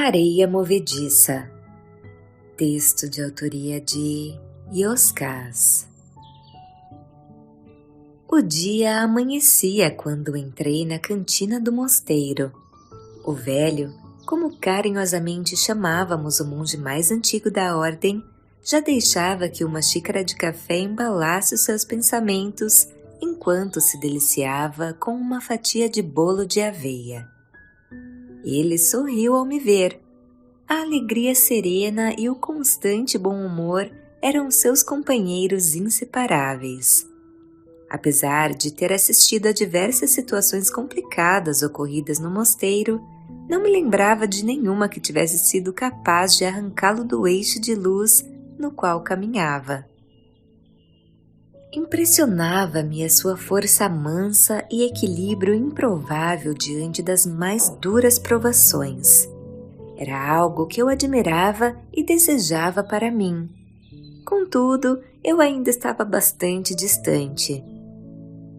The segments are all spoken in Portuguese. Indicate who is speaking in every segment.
Speaker 1: Areia Movediça. Texto de autoria de Yoskaz. O dia amanhecia quando entrei na cantina do mosteiro. O velho, como carinhosamente chamávamos o monge mais antigo da ordem, já deixava que uma xícara de café embalasse os seus pensamentos enquanto se deliciava com uma fatia de bolo de aveia. Ele sorriu ao me ver. A alegria serena e o constante bom humor eram seus companheiros inseparáveis. Apesar de ter assistido a diversas situações complicadas ocorridas no mosteiro, não me lembrava de nenhuma que tivesse sido capaz de arrancá-lo do eixo de luz no qual caminhava. Impressionava-me a sua força mansa e equilíbrio improvável diante das mais duras provações. Era algo que eu admirava e desejava para mim. Contudo, eu ainda estava bastante distante.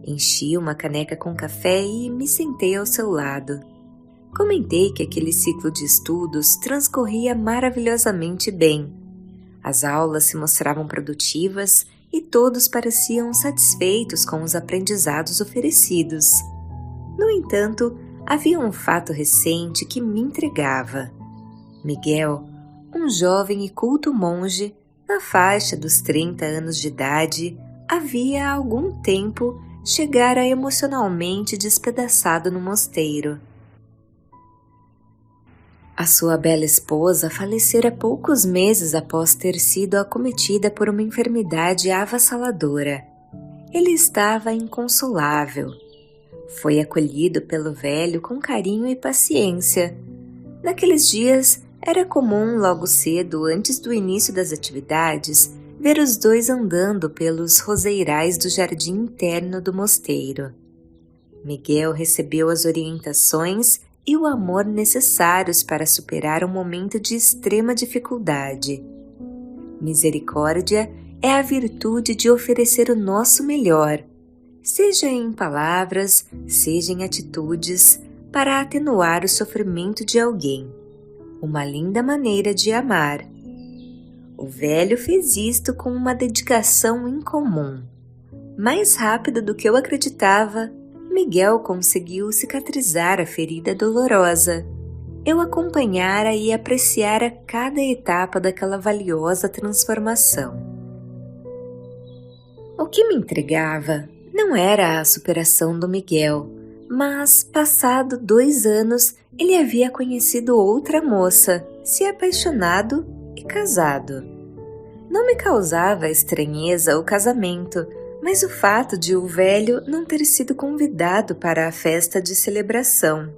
Speaker 1: Enchi uma caneca com café e me sentei ao seu lado. Comentei que aquele ciclo de estudos transcorria maravilhosamente bem. As aulas se mostravam produtivas e todos pareciam satisfeitos com os aprendizados oferecidos. No entanto, havia um fato recente que me intrigava. Miguel, um jovem e culto monge, na faixa dos 30 anos de idade, havia há algum tempo chegara emocionalmente despedaçado no mosteiro. A sua bela esposa falecera poucos meses após ter sido acometida por uma enfermidade avassaladora. Ele estava inconsolável. Foi acolhido pelo velho com carinho e paciência. Naqueles dias, era comum logo cedo, antes do início das atividades, ver os dois andando pelos roseirais do jardim interno do mosteiro. Miguel recebeu as orientações e o amor necessários para superar um momento de extrema dificuldade. Misericórdia é a virtude de oferecer o nosso melhor, seja em palavras, seja em atitudes, para atenuar o sofrimento de alguém. Uma linda maneira de amar. O velho fez isto com uma dedicação incomum. Mais rápido do que eu acreditava, Miguel conseguiu cicatrizar a ferida dolorosa. Eu acompanhara e apreciara cada etapa daquela valiosa transformação. O que me intrigava não era a superação do Miguel, mas, passado 2 anos, ele havia conhecido outra moça, se apaixonado e casado. Não me causava estranheza o casamento, mas o fato de o velho não ter sido convidado para a festa de celebração.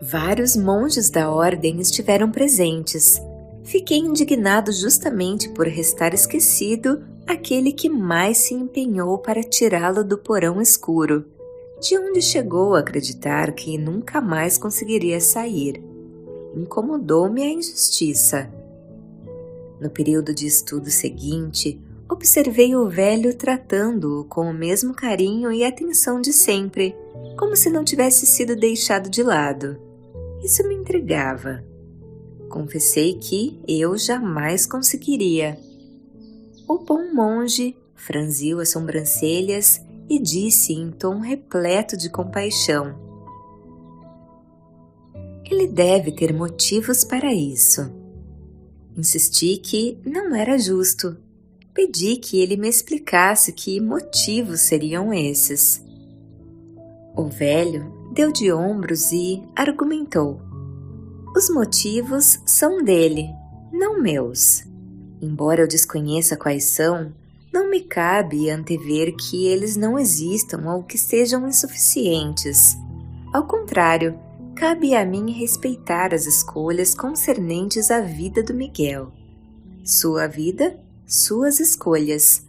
Speaker 1: Vários monges da ordem estiveram presentes. Fiquei indignado justamente por restar esquecido aquele que mais se empenhou para tirá-lo do porão escuro, de onde chegou a acreditar que nunca mais conseguiria sair. Incomodou-me a injustiça. No período de estudo seguinte, observei o velho tratando-o com o mesmo carinho e atenção de sempre, como se não tivesse sido deixado de lado. Isso me intrigava. Confessei que eu jamais conseguiria. O bom monge franziu as sobrancelhas e disse em tom repleto de compaixão: "Ele deve ter motivos para isso." Insisti que não era justo. Pedi que ele me explicasse que motivos seriam esses. O velho deu de ombros e argumentou: "Os motivos são dele, não meus. Embora eu desconheça quais são, não me cabe antever que eles não existam ou que sejam insuficientes. Ao contrário, cabe a mim respeitar as escolhas concernentes à vida do Miguel. Sua vida, suas escolhas.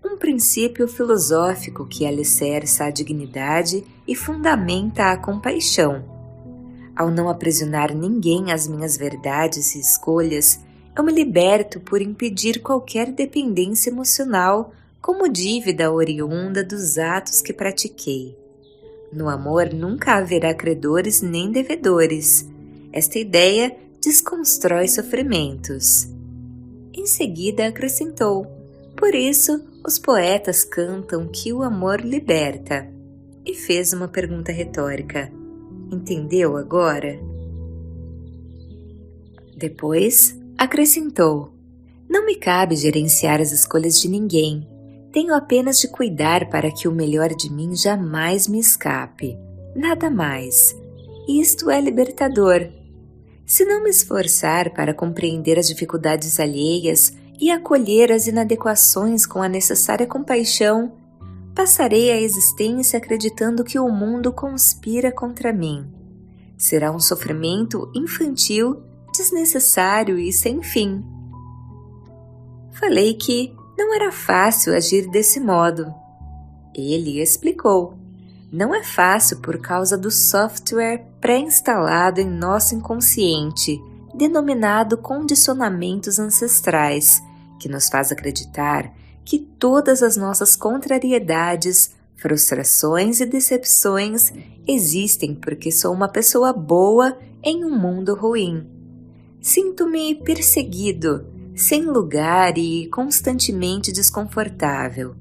Speaker 1: Um princípio filosófico que alicerça a dignidade e fundamenta a compaixão. Ao não aprisionar ninguém às minhas verdades e escolhas, eu me liberto por impedir qualquer dependência emocional como dívida oriunda dos atos que pratiquei. No amor nunca haverá credores nem devedores. Esta ideia desconstrói sofrimentos. Em seguida acrescentou: por isso os poetas cantam que o amor liberta. E fez uma pergunta retórica: entendeu agora? Depois acrescentou: não me cabe gerenciar as escolhas de ninguém. Tenho apenas de cuidar para que o melhor de mim jamais me escape. Nada mais. Isto é libertador. Se não me esforçar para compreender as dificuldades alheias e acolher as inadequações com a necessária compaixão, passarei a existência acreditando que o mundo conspira contra mim. Será um sofrimento infantil, desnecessário e sem fim. Falei que não era fácil agir desse modo. Ele explicou: não é fácil por causa do software pré-instalado em nosso inconsciente, denominado condicionamentos ancestrais, que nos faz acreditar que todas as nossas contrariedades, frustrações e decepções existem porque sou uma pessoa boa em um mundo ruim. Sinto-me perseguido, sem lugar e constantemente desconfortável.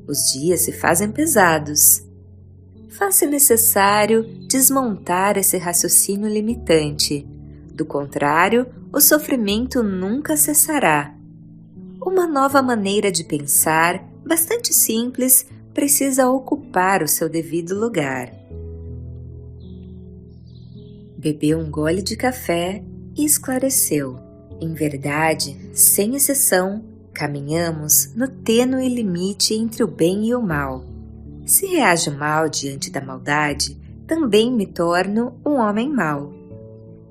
Speaker 1: Os dias se fazem pesados. Faz-se necessário desmontar esse raciocínio limitante. Do contrário, o sofrimento nunca cessará. Uma nova maneira de pensar, bastante simples, precisa ocupar o seu devido lugar. Bebeu um gole de café e esclareceu: em verdade, sem exceção, caminhamos no tênue limite entre o bem e o mal. Se reajo mal diante da maldade, também me torno um homem mau.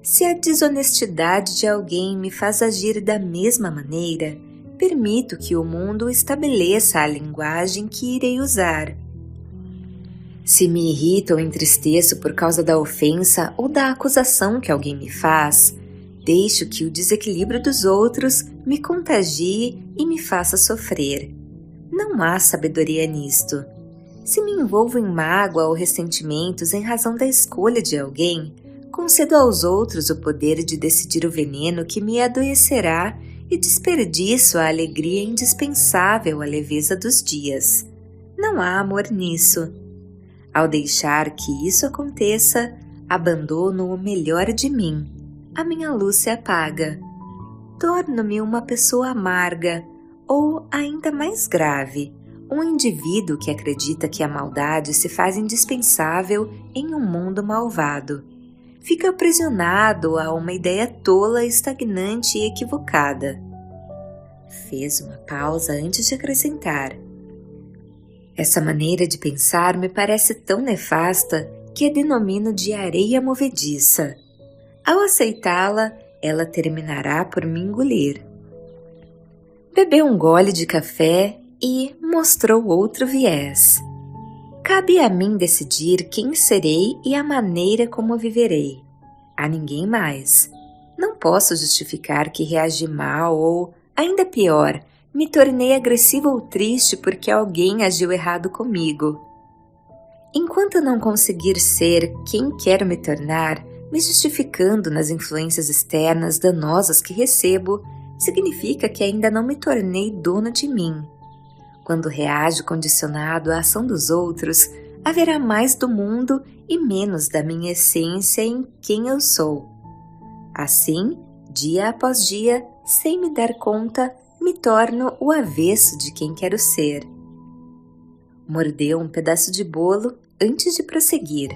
Speaker 1: Se a desonestidade de alguém me faz agir da mesma maneira, permito que o mundo estabeleça a linguagem que irei usar. Se me irrito ou entristeço por causa da ofensa ou da acusação que alguém me faz, deixo que o desequilíbrio dos outros me contagie e me faça sofrer. Não há sabedoria nisto. Se me envolvo em mágoa ou ressentimentos em razão da escolha de alguém, concedo aos outros o poder de decidir o veneno que me adoecerá e desperdiço a alegria indispensável à leveza dos dias. Não há amor nisso. Ao deixar que isso aconteça, abandono o melhor de mim. A minha luz se apaga. Torno-me uma pessoa amarga, ou, ainda mais grave, um indivíduo que acredita que a maldade se faz indispensável em um mundo malvado. Fica aprisionado a uma ideia tola, estagnante e equivocada. Fez uma pausa antes de acrescentar: essa maneira de pensar me parece tão nefasta que a denomino de areia movediça. Ao aceitá-la, ela terminará por me engolir. Bebeu um gole de café e mostrou outro viés. Cabe a mim decidir quem serei e a maneira como viverei. A ninguém mais. Não posso justificar que reagi mal ou, ainda pior, me tornei agressivo ou triste porque alguém agiu errado comigo. Enquanto não conseguir ser quem quero me tornar, me justificando nas influências externas danosas que recebo, significa que ainda não me tornei dono de mim. Quando reajo condicionado à ação dos outros, haverá mais do mundo e menos da minha essência em quem eu sou. Assim, dia após dia, sem me dar conta, me torno o avesso de quem quero ser. Mordeu um pedaço de bolo antes de prosseguir.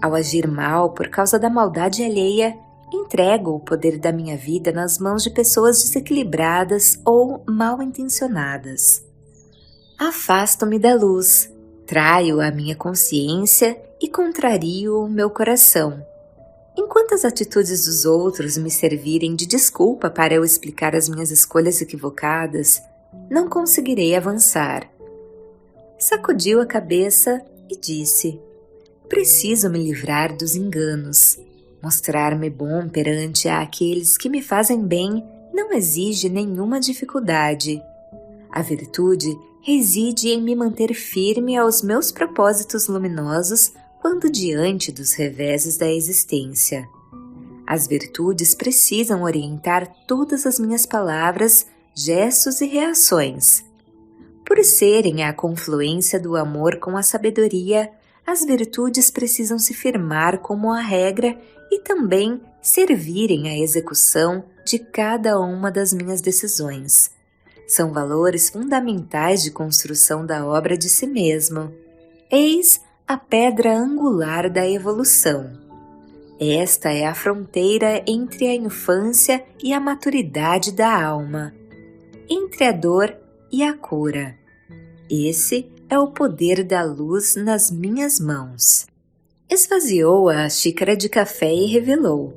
Speaker 1: Ao agir mal por causa da maldade alheia, entrego o poder da minha vida nas mãos de pessoas desequilibradas ou mal intencionadas. Afasto-me da luz, traio a minha consciência e contrario o meu coração. Enquanto as atitudes dos outros me servirem de desculpa para eu explicar as minhas escolhas equivocadas, não conseguirei avançar. Sacudiu a cabeça e disse: preciso me livrar dos enganos. Mostrar-me bom perante aqueles que me fazem bem não exige nenhuma dificuldade. A virtude reside em me manter firme aos meus propósitos luminosos quando diante dos reveses da existência. As virtudes precisam orientar todas as minhas palavras, gestos e reações. Por serem a confluência do amor com a sabedoria, as virtudes precisam se firmar como a regra e também servirem à execução de cada uma das minhas decisões. São valores fundamentais de construção da obra de si mesmo. Eis a pedra angular da evolução. Esta é a fronteira entre a infância e a maturidade da alma, entre a dor e a cura. Esse é o poder da luz nas minhas mãos. Esvaziou a xícara de café e revelou: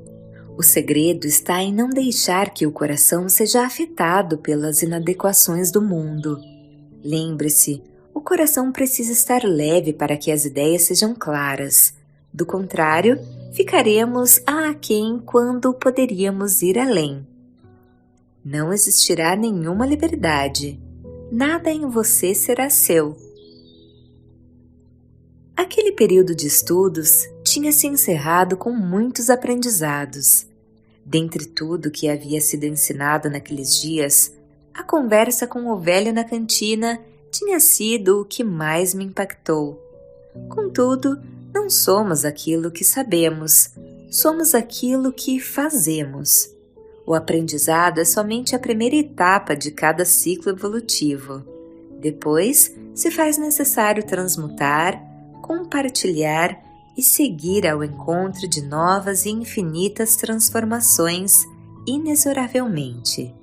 Speaker 1: o segredo está em não deixar que o coração seja afetado pelas inadequações do mundo. Lembre-se, o coração precisa estar leve para que as ideias sejam claras. Do contrário, ficaremos aquém quando poderíamos ir além. Não existirá nenhuma liberdade. Nada em você será seu. Aquele período de estudos tinha se encerrado com muitos aprendizados. Dentre tudo que havia sido ensinado naqueles dias, a conversa com o velho na cantina tinha sido o que mais me impactou. Contudo, não somos aquilo que sabemos, somos aquilo que fazemos. O aprendizado é somente a primeira etapa de cada ciclo evolutivo. Depois, se faz necessário transmutar, compartilhar e seguir ao encontro de novas e infinitas transformações inexoravelmente.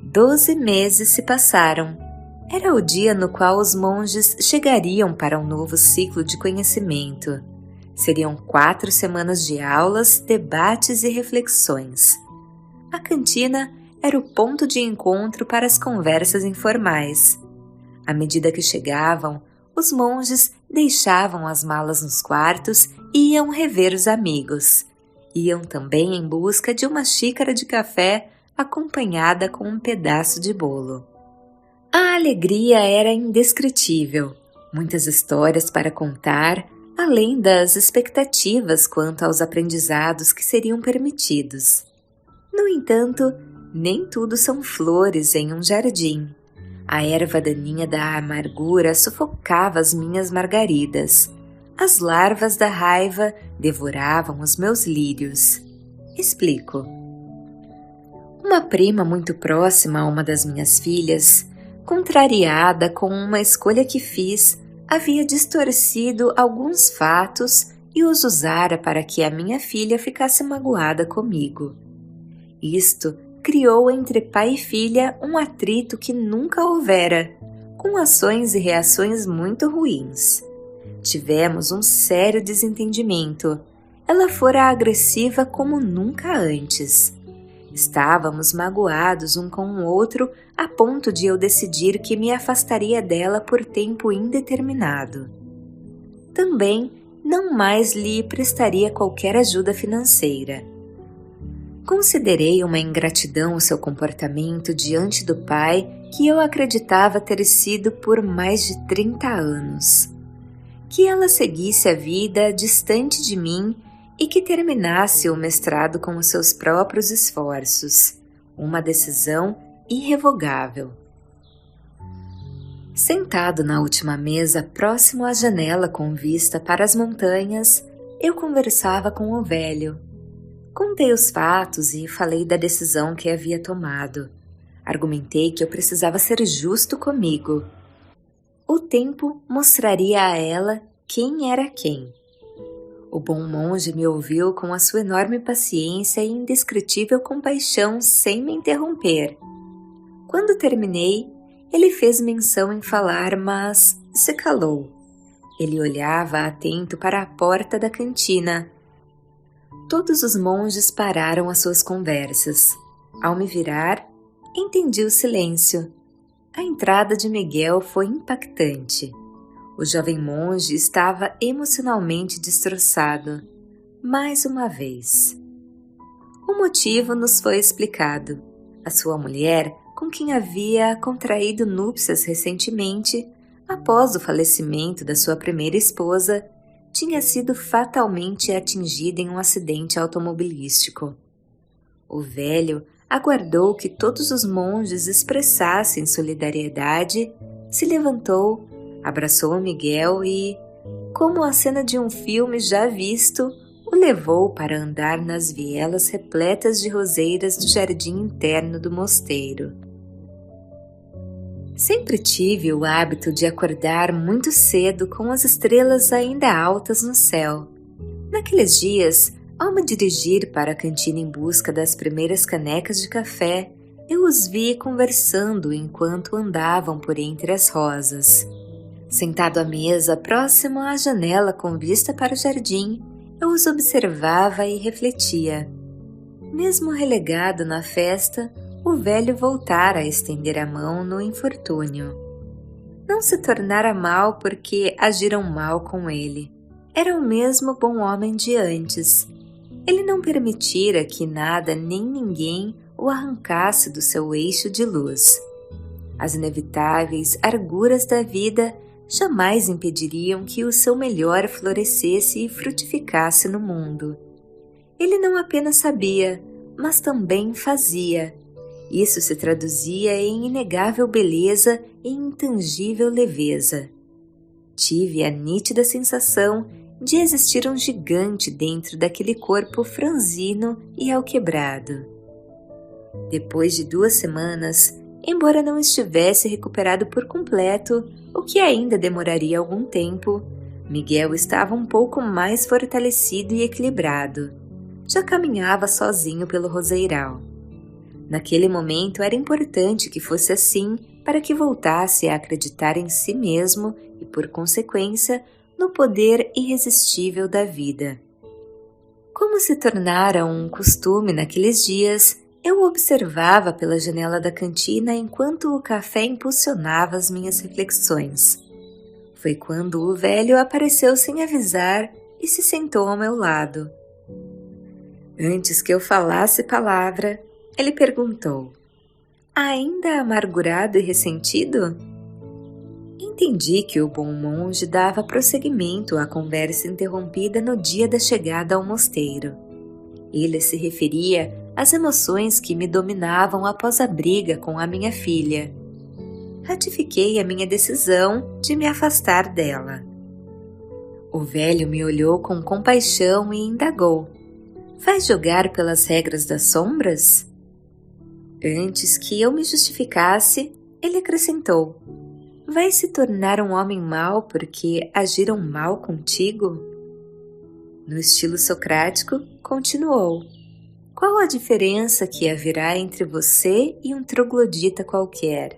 Speaker 1: 12 meses se passaram. Era o dia no qual os monges chegariam para um novo ciclo de conhecimento. Seriam 4 semanas de aulas, debates e reflexões. A cantina era o ponto de encontro para as conversas informais. À medida que chegavam, os monges deixavam as malas nos quartos e iam rever os amigos. Iam também em busca de uma xícara de café acompanhada com um pedaço de bolo. A alegria era indescritível, muitas histórias para contar, além das expectativas quanto aos aprendizados que seriam permitidos. No entanto, nem tudo são flores em um jardim. A erva daninha da amargura sufocava as minhas margaridas. As larvas da raiva devoravam os meus lírios. Explico. Uma prima muito próxima a uma das minhas filhas, contrariada com uma escolha que fiz, havia distorcido alguns fatos e os usara para que a minha filha ficasse magoada comigo. Isto criou entre pai e filha um atrito que nunca houvera, com ações e reações muito ruins. Tivemos um sério desentendimento. Ela fora agressiva como nunca antes. Estávamos magoados um com o outro a ponto de eu decidir que me afastaria dela por tempo indeterminado. Também não mais lhe prestaria qualquer ajuda financeira. Considerei uma ingratidão o seu comportamento diante do pai que eu acreditava ter sido por mais de 30 anos. Que ela seguisse a vida distante de mim e que terminasse o mestrado com os seus próprios esforços. Uma decisão irrevogável. Sentado na última mesa próximo à janela com vista para as montanhas, eu conversava com o velho. Contei os fatos e falei da decisão que havia tomado. Argumentei que eu precisava ser justo comigo. O tempo mostraria a ela quem era quem. O bom monge me ouviu com a sua enorme paciência e indescritível compaixão sem me interromper. Quando terminei, ele fez menção em falar, mas se calou. Ele olhava atento para a porta da cantina. Todos os monges pararam as suas conversas. Ao me virar, entendi o silêncio. A entrada de Miguel foi impactante. O jovem monge estava emocionalmente destroçado, mais uma vez. O motivo nos foi explicado. A sua mulher, com quem havia contraído núpcias recentemente, após o falecimento da sua primeira esposa, tinha sido fatalmente atingida em um acidente automobilístico. O velho aguardou que todos os monges expressassem solidariedade, se levantou, abraçou Miguel e, como a cena de um filme já visto, o levou para andar nas vielas repletas de roseiras do jardim interno do mosteiro. Sempre tive o hábito de acordar muito cedo com as estrelas ainda altas no céu. Naqueles dias, ao me dirigir para a cantina em busca das primeiras canecas de café, eu os vi conversando enquanto andavam por entre as rosas. Sentado à mesa próximo à janela com vista para o jardim, eu os observava e refletia. Mesmo relegado na festa, o velho voltara a estender a mão no infortúnio. Não se tornara mal porque agiram mal com ele. Era o mesmo bom homem de antes. Ele não permitira que nada nem ninguém o arrancasse do seu eixo de luz. As inevitáveis arguras da vida jamais impediriam que o seu melhor florescesse e frutificasse no mundo. Ele não apenas sabia, mas também fazia. Isso se traduzia em inegável beleza e intangível leveza. Tive a nítida sensação de existir um gigante dentro daquele corpo franzino e alquebrado. Depois de 2 semanas, embora não estivesse recuperado por completo, o que ainda demoraria algum tempo, Miguel estava um pouco mais fortalecido e equilibrado. Já caminhava sozinho pelo roseiral. Naquele momento era importante que fosse assim para que voltasse a acreditar em si mesmo e, por consequência, no poder irresistível da vida. Como se tornara um costume naqueles dias, eu o observava pela janela da cantina enquanto o café impulsionava as minhas reflexões. Foi quando o velho apareceu sem avisar e se sentou ao meu lado. Antes que eu falasse palavra, ele perguntou: "Ainda amargurado e ressentido?" Entendi que o bom monge dava prosseguimento à conversa interrompida no dia da chegada ao mosteiro. Ele se referia às emoções que me dominavam após a briga com a minha filha. Ratifiquei a minha decisão de me afastar dela. O velho me olhou com compaixão e indagou: "Vais jogar pelas regras das sombras?" Antes que eu me justificasse, ele acrescentou: "Vai se tornar um homem mau porque agiram mal contigo?" No estilo socrático, continuou: "Qual a diferença que haverá entre você e um troglodita qualquer?"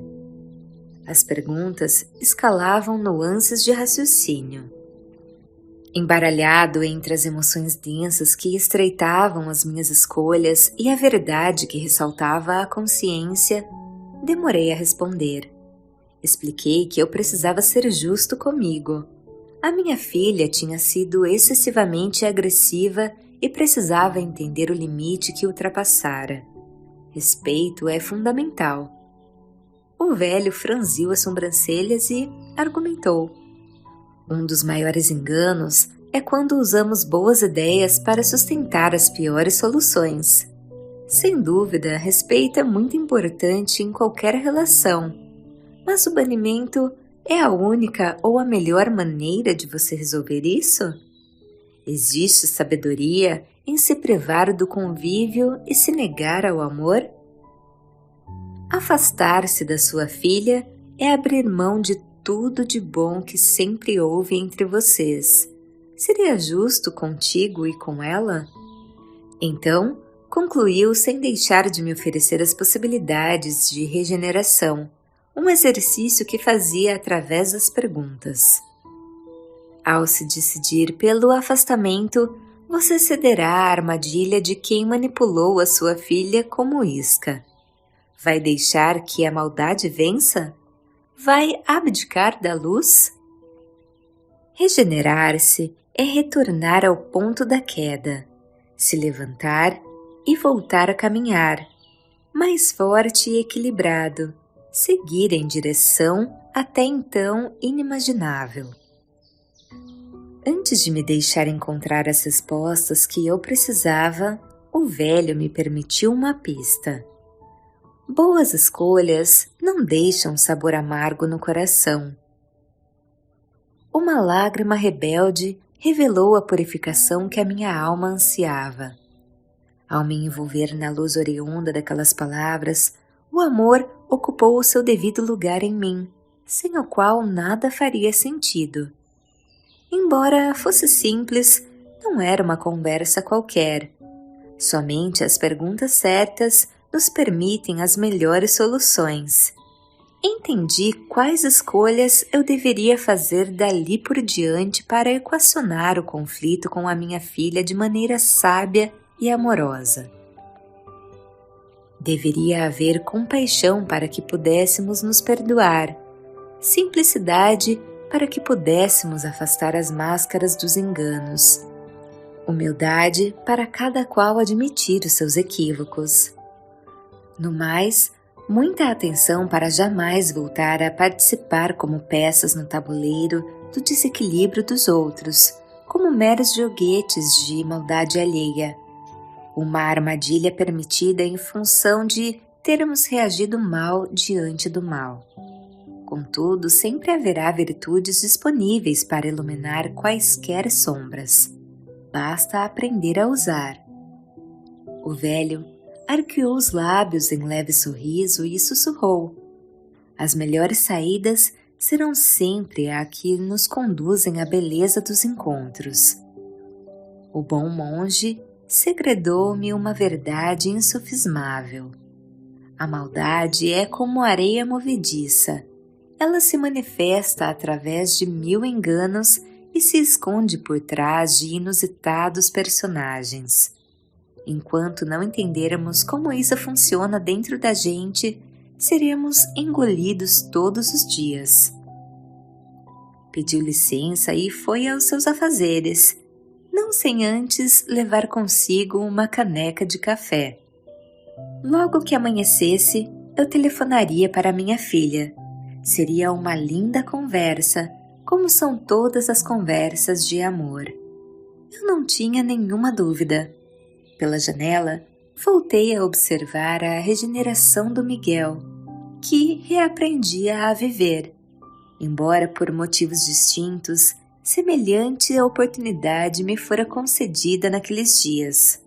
Speaker 1: As perguntas escalavam nuances de raciocínio. Embaralhado entre as emoções densas que estreitavam as minhas escolhas e a verdade que ressaltava a consciência, demorei a responder. Expliquei que eu precisava ser justo comigo. A minha filha tinha sido excessivamente agressiva e precisava entender o limite que ultrapassara. Respeito é fundamental. O velho franziu as sobrancelhas e argumentou: "Um dos maiores enganos é quando usamos boas ideias para sustentar as piores soluções. Sem dúvida, respeito é muito importante em qualquer relação, mas o banimento é a única ou a melhor maneira de você resolver isso? Existe sabedoria em se privar do convívio e se negar ao amor? Afastar-se da sua filha é abrir mão de tudo de bom que sempre houve entre vocês. Seria justo contigo e com ela?" Então, concluiu sem deixar de me oferecer as possibilidades de regeneração, um exercício que fazia através das perguntas. Ao se decidir pelo afastamento, você cederá à armadilha de quem manipulou a sua filha como isca. Vai deixar que a maldade vença? Vai abdicar da luz? Regenerar-se é retornar ao ponto da queda, se levantar e voltar a caminhar, mais forte e equilibrado, seguir em direção até então inimaginável. Antes de me deixar encontrar as respostas que eu precisava, o velho me permitiu uma pista. Boas escolhas não deixam sabor amargo no coração. Uma lágrima rebelde revelou a purificação que a minha alma ansiava. Ao me envolver na luz oriunda daquelas palavras, o amor ocupou o seu devido lugar em mim, sem o qual nada faria sentido. Embora fosse simples, não era uma conversa qualquer. Somente as perguntas certas nos permitem as melhores soluções. Entendi quais escolhas eu deveria fazer dali por diante para equacionar o conflito com a minha filha de maneira sábia e amorosa. Deveria haver compaixão para que pudéssemos nos perdoar, simplicidade para que pudéssemos afastar as máscaras dos enganos, humildade para cada qual admitir os seus equívocos. No mais, muita atenção para jamais voltar a participar como peças no tabuleiro do desequilíbrio dos outros, como meros joguetes de maldade alheia. Uma armadilha permitida em função de termos reagido mal diante do mal. Contudo, sempre haverá virtudes disponíveis para iluminar quaisquer sombras. Basta aprender a usar. O velho arqueou os lábios em leve sorriso e sussurrou: as melhores saídas serão sempre a que nos conduzem à beleza dos encontros. O bom monge segredou-me uma verdade insofismável. A maldade é como areia movediça. Ela se manifesta através de 1000 enganos e se esconde por trás de inusitados personagens. Enquanto não entendermos como isso funciona dentro da gente, seremos engolidos todos os dias. Pediu licença e foi aos seus afazeres, não sem antes levar consigo uma caneca de café. Logo que amanhecesse, eu telefonaria para minha filha. Seria uma linda conversa, como são todas as conversas de amor. Eu não tinha nenhuma dúvida. Pela janela, voltei a observar a regeneração do Miguel, que reaprendia a viver. Embora por motivos distintos, semelhante oportunidade me fora concedida naqueles dias.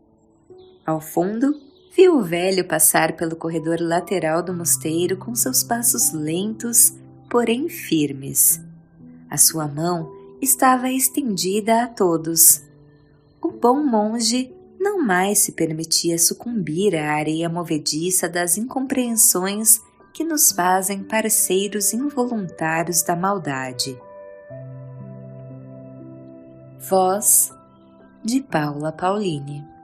Speaker 1: Ao fundo, vi o velho passar pelo corredor lateral do mosteiro com seus passos lentos, porém firmes. A sua mão estava estendida a todos. O bom monge não mais se permitia sucumbir à areia movediça das incompreensões que nos fazem parceiros involuntários da maldade. Voz de Paula Pauline.